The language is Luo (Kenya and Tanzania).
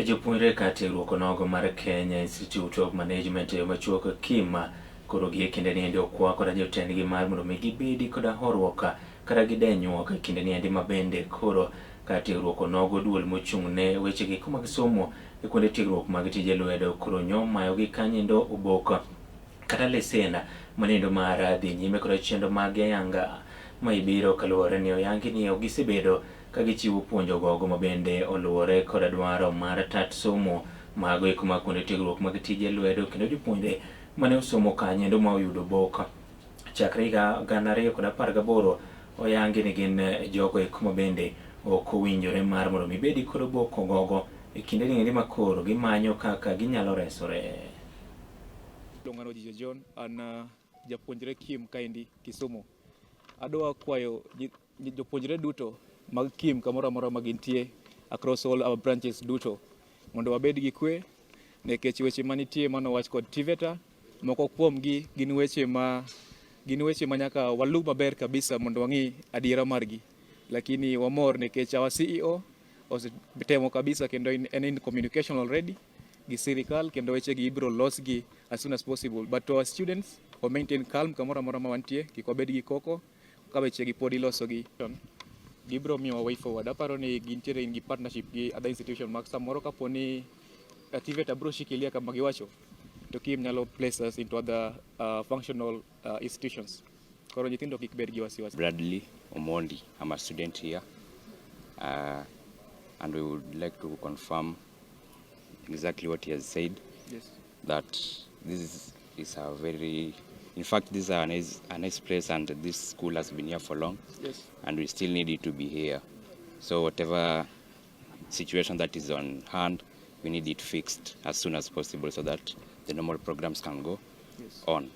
Jopuonjre ka tiegruok onogo mar Kenya Institute of Management Ywak Kim koro gi kinde ni endi okwa koda jotendgi mar mondo mi gibedi koda horuok kata gidenyuok e kinde ni endi mabende koro ka tiegruok onogo duol mochung' ne weche gi mag somo e kuonde tiegruok mag tije lwedo koro nyomayo gi kanyendo obok kata lesena manendo mar dhi nyime koda chenro mag ayanga ma ibiro kaluwore ni oyangi ni gisebedo ka gichiwo puonjo gogo mabende oluwore koda dwaro mar tat somo mago eko mag kuonde tiegruok mag tije lwedo kendo jopuonjre mane osomo kanyendo ma oyudo obok chakre higa 2018 oyangi ni gin jogo eko mabende ok owinjore mar mondo mi bedi kod obok ogogo e kinde ni makoro gimanyo kaka ginyalo resore. Luongano Jijo John an japuonjre Kim kaendi Kisumu. Adwa kwayo jopuonjre duto mag Kim kamoro amora ma gintie across all our branches duto mondo wabed gi kwe nikech weche manitie manowach kod TVETA moko kuomgi gin weche ma nyaka walu maber kabisa mondo wang'i adiera margi, lakini wamor nikech our CEO osetemo kabisa kendo en in communication already gi sirikal kendo weche gi ibro losgi as soon as possible, but to our students we maintain calm kamoro amora ma wantie, kik wabed gi koko ka weche gi pod ilosogi gibro miyo way forward. Aparo ni gintiere in gi partnership gi other institution mag samoro kaponi TVETA bro shikilia kama giwacho to Kim nyalo place us into other functional institutions. Koro nyithindo kik bed gi wasiwasi. Bradley Omondi, I'm a student here, and we would like to confirm exactly what he has said. Yes. That this is a very, in fact, this is a nice place, and this school has been here for long. Yes. And we still need it to be here. So whatever situation that is on hand, we need it fixed as soon as possible so that the normal programs can go on.